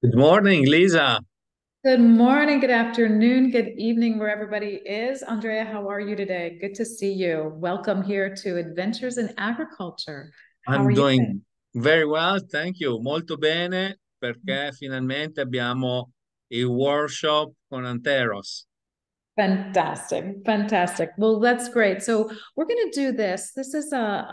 Good morning, Lisa. Good morning, good afternoon, good evening, where everybody is. Andrea, how are you today? Good to see you. Welcome here to Adventures in Agriculture. How are I'm you today? doing very well, thank you. Molto bene, perché finalmente abbiamo il workshop con Anteros. Fantastic, fantastic. Well, that's great. So we're going to do this. This is a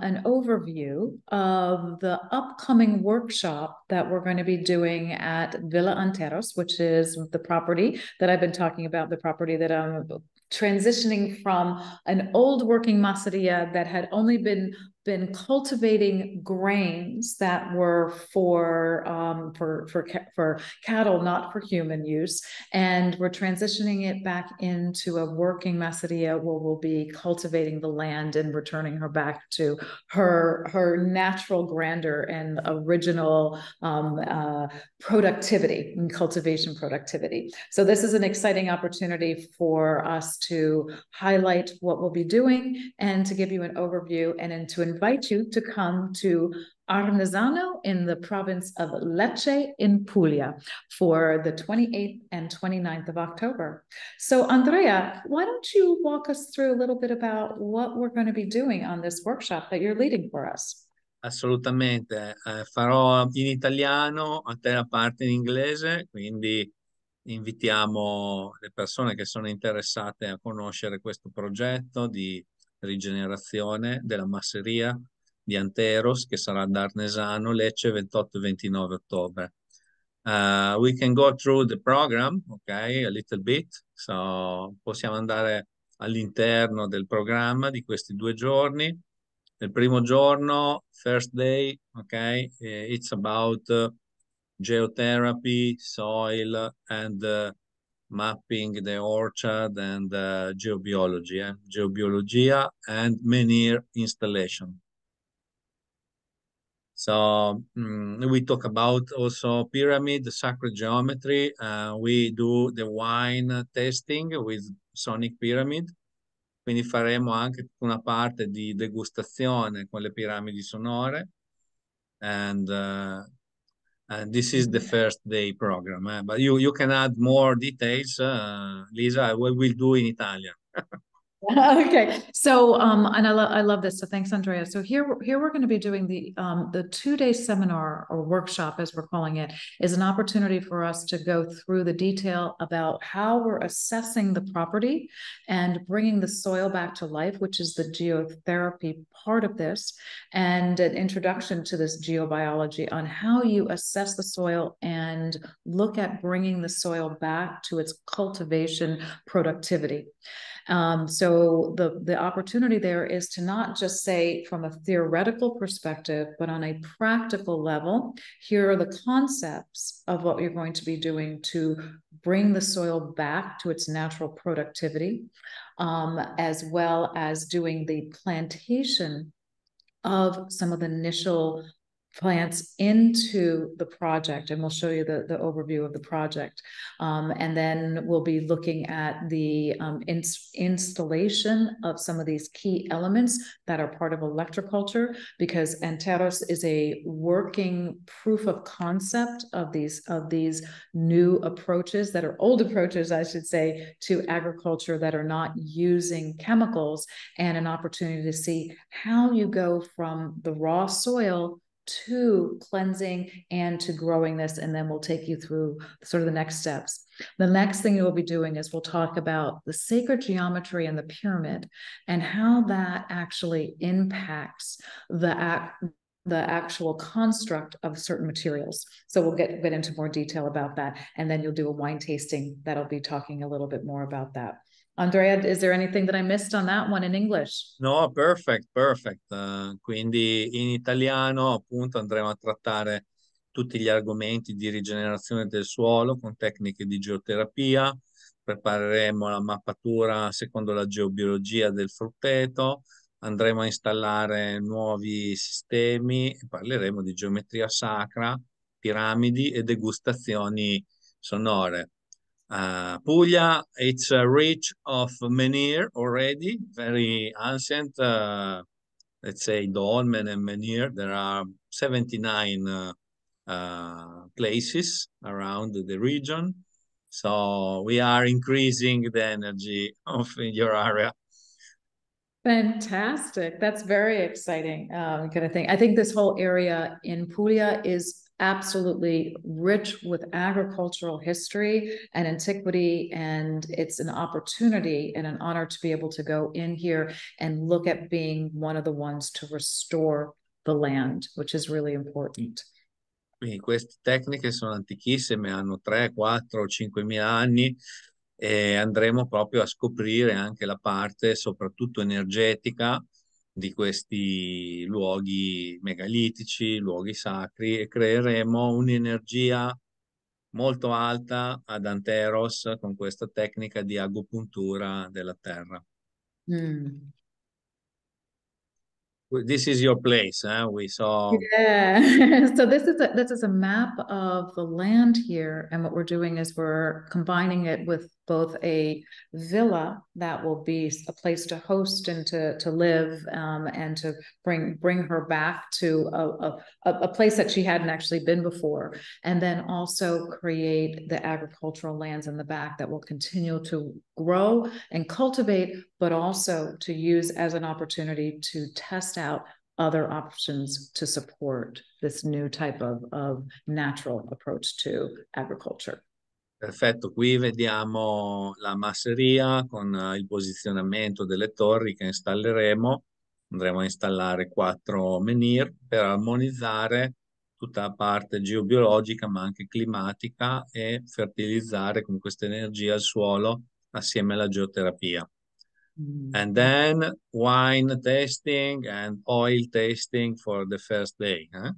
an overview of the upcoming workshop that we're going to be doing at Villa Anteros, which is the property that I've been talking about, the property that I'm transitioning from an old working masseria that had only been cultivating grains that were for cattle, not for human use, and we're transitioning it back into a working masseria where we'll be cultivating the land and returning her back to her natural grandeur and original productivity and cultivation productivity. So this is an exciting opportunity for us to highlight what we'll be doing and to give you an overview and then to invite you to come to Arnesano in the province of Lecce in Puglia for the 28th and 29th of October. So, Andrea, why don't you walk us through a little bit about what we're going to be doing on this workshop that you're leading for us? Assolutamente. Farò in italiano, a te la parte in inglese, quindi invitiamo le persone che sono interessate a conoscere questo progetto di rigenerazione della masseria di Anteros che sarà ad Arnesano, Lecce 28 e 29 ottobre. We can go through the program, ok, a little bit. So, possiamo andare all'interno del programma di questi 2 giorni. Il primo giorno, first day, ok, it's about geotherapy, soil, and mapping the orchard and geobiology, geobiologia and manure installation. So we talk about also pyramid, sacred geometry. We do the wine tasting with sonic pyramid. Quindi faremo anche una parte di degustazione con le piramidi sonore. And this is the first day program. But you can add more details, Lisa. We will do in Italian. Okay. So, and I love this. So thanks, Andrea. So here we're going to be doing the 2 day seminar or workshop, as we're calling it, is an opportunity for us to go through the detail about how we're assessing the property and bringing the soil back to life, which is the geotherapy part of this, and an introduction to this geobiology on how you assess the soil and look at bringing the soil back to its cultivation productivity. So the opportunity there is to not just say from a theoretical perspective, but on a practical level, here are the concepts of what you're going to be doing to bring the soil back to its natural productivity, as well as doing the plantation of some of the initial plants into the project, and we'll show you the overview of the project. And then we'll be looking at the installation of some of these key elements that are part of electroculture, because Anteros is a working proof of concept of these new approaches that are old approaches, I should say, to agriculture that are not using chemicals, and an opportunity to see how you go from the raw soil to cleansing and to growing this. And then we'll take you through sort of the next steps. The next thing we'll be doing is we'll talk about the sacred geometry and the pyramid and how that actually impacts the actual construct of certain materials. So we'll get into more detail about that. And then you'll do a wine tasting that'll be talking a little bit more about that. Andrea, is there anything that I missed on that one in English? No, perfect, perfect. Quindi in italiano appunto andremo a trattare tutti gli argomenti di rigenerazione del suolo con tecniche di geoterapia, prepareremo la mappatura secondo la geobiologia del frutteto, andremo a installare nuovi sistemi e parleremo di geometria sacra, piramidi e degustazioni sonore. Puglia, it's rich of menhir already, very ancient. Let's say dolmen and menhir. There are 79 places around the region. So we are increasing the energy of your area. Fantastic. That's very exciting kind of thing. I think this whole area in Puglia is absolutely rich with agricultural history and antiquity, and it's an opportunity and an honor to be able to go in here and look at being one of the ones to restore the land, which is really important. Quindi queste tecniche sono antichissime, hanno 3, 4, 5.000 anni e andremo proprio a scoprire anche la parte soprattutto energetica di questi luoghi megalitici, luoghi sacri e creeremo un'energia molto alta ad Anteros con questa tecnica di agopuntura della terra. Mm. This is your place, we saw. Yeah. So this is a map of the land here, and what we're doing is we're combining it with both a villa that will be a place to host and to live, and to bring her back to a place that she hadn't actually been before, and then also create the agricultural lands in the back that will continue to grow and cultivate, but also to use as an opportunity to test out other options to support this new type of natural approach to agriculture. Perfetto, qui vediamo la masseria con il posizionamento delle torri che installeremo. Andremo a installare 4 menhir per armonizzare tutta la parte geobiologica ma anche climatica e fertilizzare con questa energia il suolo assieme alla geoterapia. And then wine tasting and oil tasting for the first day. Huh?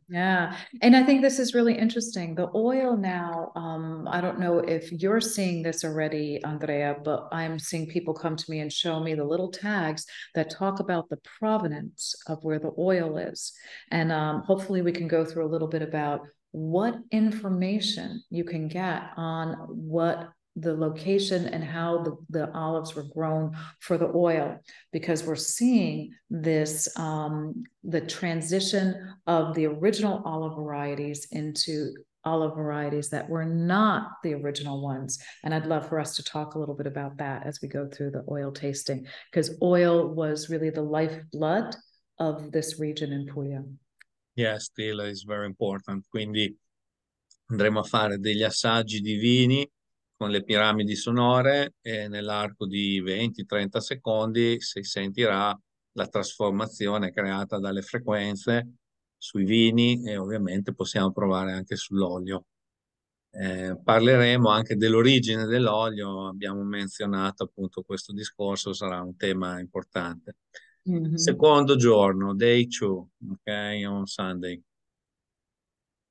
Yeah. And I think this is really interesting. The oil now, I don't know if you're seeing this already, Andrea, but I'm seeing people come to me and show me the little tags that talk about the provenance of where the oil is. And hopefully we can go through a little bit about what information you can get on what the location and how the olives were grown for the oil, because we're seeing this the transition of the original olive varieties into olive varieties that were not the original ones. And I'd love for us to talk a little bit about that as we go through the oil tasting, because oil was really the lifeblood of this region in Puglia. Yeah, still is very important. Quindi andremo a fare degli assaggi di vini con le piramidi sonore e nell'arco di 20-30 secondi si sentirà la trasformazione creata dalle frequenze sui vini e ovviamente possiamo provare anche sull'olio. Parleremo anche dell'origine dell'olio, abbiamo menzionato appunto questo discorso, sarà un tema importante. Mm-hmm. Secondo giorno, day 2, ok, on Sunday.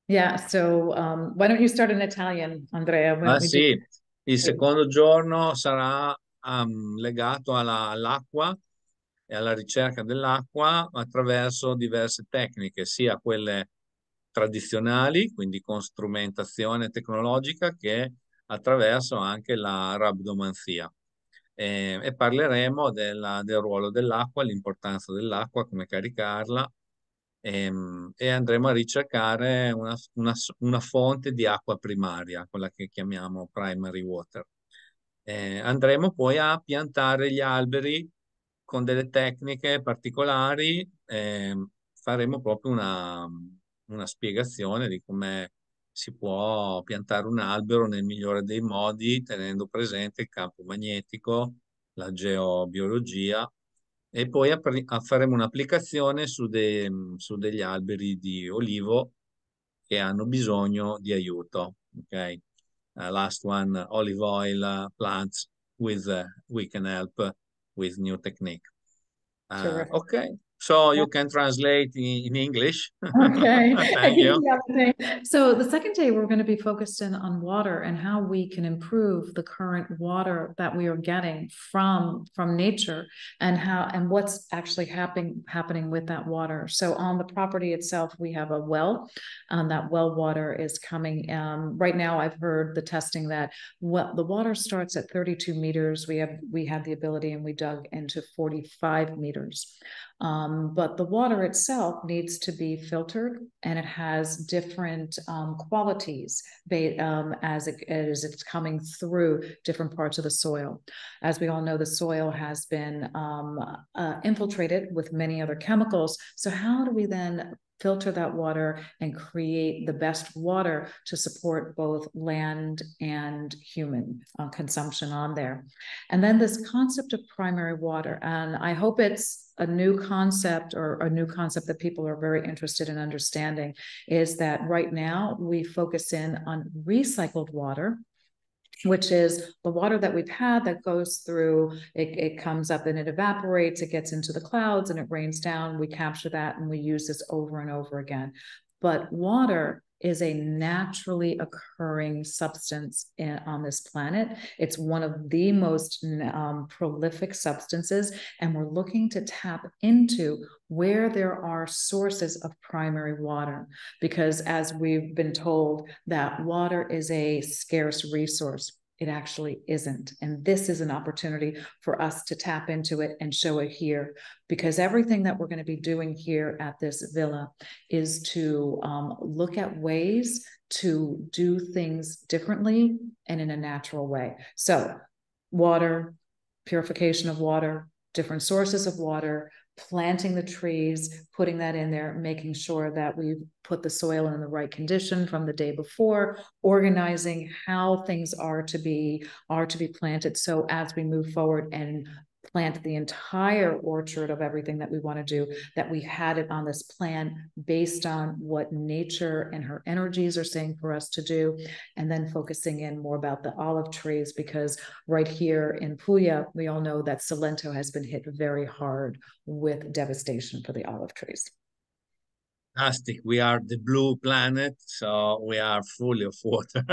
Yeah, so why don't you start in Italian, Andrea? Ah sì, il secondo giorno sarà legato all'acqua e alla ricerca dell'acqua attraverso diverse tecniche, sia quelle tradizionali, quindi con strumentazione tecnologica, che attraverso anche la rabdomanzia. E parleremo del ruolo dell'acqua, l'importanza dell'acqua, come caricarla, e andremo a ricercare una fonte di acqua primaria, quella che chiamiamo primary water. Andremo poi a piantare gli alberi con delle tecniche particolari, faremo proprio una spiegazione di come si può piantare un albero nel migliore dei modi, tenendo presente il campo magnetico, la geobiologia, e poi faremo un'applicazione su degli alberi di olivo che hanno bisogno di aiuto. Ok? Last one, olive oil plants we can help with new technique. Okay, so you can translate in English. Okay. Thank you. So the second day, we're going to be focused in on water and how we can improve the current water that we are getting from nature, and what's actually happening with that water. So on the property itself, we have a well. That well water is coming. Right now, I've heard the testing that the water starts at 32 meters. We had the ability, and we dug into 45 meters. But the water itself needs to be filtered, and it has different qualities as it's coming through different parts of the soil. As we all know, the soil has been infiltrated with many other chemicals. So how do we then filter that water and create the best water to support both land and human consumption on there? And then this concept of primary water, and I hope it's a new concept, or a new concept that people are very interested in understanding, is that right now we focus in on recycled water, which is the water that we've had that goes through, it comes up and it evaporates, it gets into the clouds and it rains down. We capture that and we use this over and over again. But water is a naturally occurring substance on this planet. It's one of the most prolific substances, and we're looking to tap into where there are sources of primary water, because as we've been told that water is a scarce resource. It actually isn't. And this is an opportunity for us to tap into it and show it here, because everything that we're going to be doing here at this villa is to look at ways to do things differently and in a natural way. So water, purification of water, different sources of water, planting the trees, putting that in there, making sure that we put the soil in the right condition from the day before, organizing how things are to be planted. So as we move forward and plant the entire orchard of everything that we want to do, that we had it on this plan based on what nature and her energies are saying for us to do, and then focusing in more about the olive trees, because right here in Puglia, we all know that Salento has been hit very hard with devastation for the olive trees. Fantastic. We are the blue planet, so we are full of water.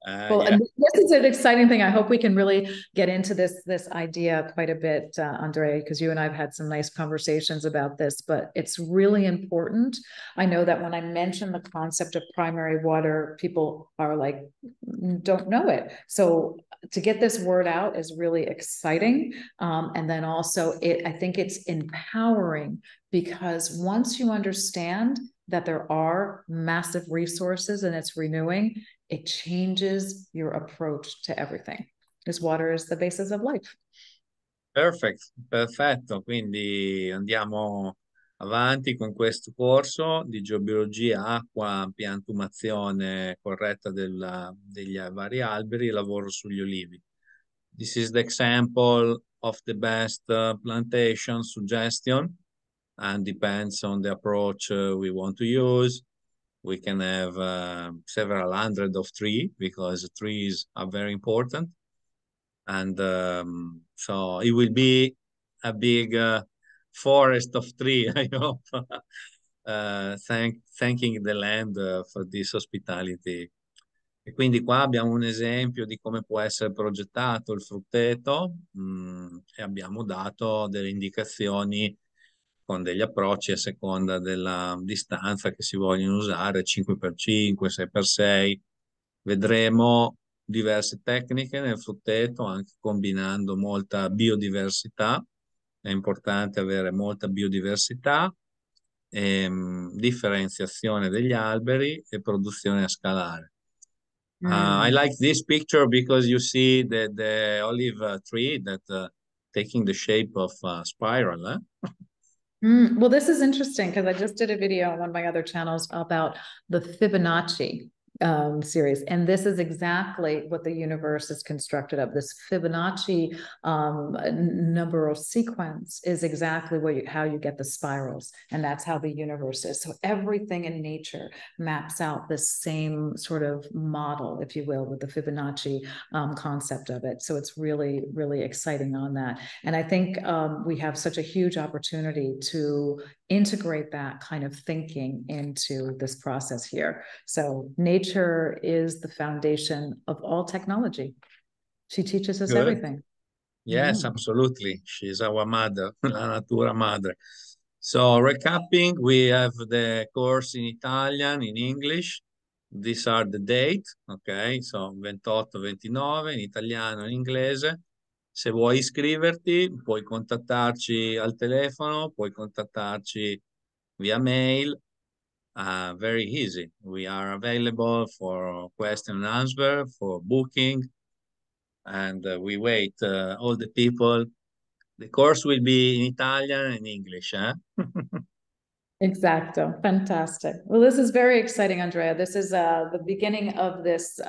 Well, Yeah. and this is an exciting thing. I hope we can really get into this idea quite a bit, Andrea, because you and I have had some nice conversations about this, but it's really important. I know that when I mention the concept of primary water, people are like, don't know it. So to get this word out is really exciting. And then also I think it's empowering, because once you understand that there are massive resources and it's renewing, it changes your approach to everything, because water is the basis of life. Perfect, perfetto. Quindi andiamo avanti con questo corso di geobiologia, acqua, piantumazione corretta degli vari alberi e lavoro sugli olivi. This is the example of the best plantation suggestion, and depends on the approach we want to use. We can have several hundred of trees, because trees are very important. And so it will be a big forest of trees, I hope. Thanking the land for this hospitality. E quindi qua abbiamo un esempio di come può essere progettato il frutteto, e abbiamo dato delle indicazioni con degli approcci a seconda della distanza che si vogliono usare, 5x5, 6x6. Vedremo diverse tecniche nel frutteto, anche combinando molta biodiversità. È importante avere molta biodiversità, differenziazione degli alberi e produzione a scalare. I like this picture because you see the olive tree that taking the shape of a spiral. Well, this is interesting, because I just did a video on one of my other channels about the Fibonacci series, and this is exactly what the universe is constructed of. This Fibonacci number of sequence is exactly how you get the spirals, and that's how the universe is. So everything in nature maps out the same sort of model, if you will, with the Fibonacci concept of it. So it's really, really exciting on that. And I think we have such a huge opportunity to integrate that kind of thinking into this process here. So nature is the foundation of all technology. She teaches us Good. everything. Yes, absolutely. She's our mother, la natura madre. So recapping, we have the course in Italian, in English. These are the dates, ok? So 28-29 in italiano e in inglese. Se vuoi iscriverti, puoi contattarci al telefono, puoi contattarci via mail. Very easy. We are available for question and answer, for booking, and we wait all the people. The course will be in Italian and English, eh? Exacto. Fantastic. Well, this is very exciting, Andrea. This is the beginning of this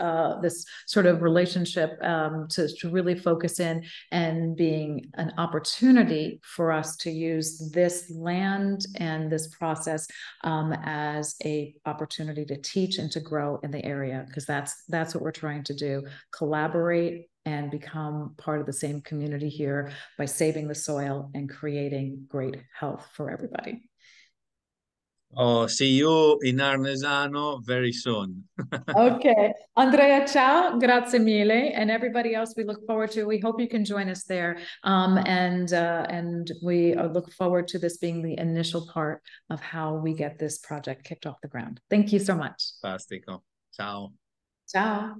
sort of relationship to really focus in and being an opportunity for us to use this land and this process as a opportunity to teach and to grow in the area, because that's what we're trying to do. Collaborate and become part of the same community here by saving the soil and creating great health for everybody. Oh, see you in Arnesano very soon. Okay. Andrea, ciao. Grazie mille. And everybody else we look forward to, we hope you can join us there. And we look forward to this being the initial part of how we get this project kicked off the ground. Thank you so much. Fantastico. Ciao. Ciao.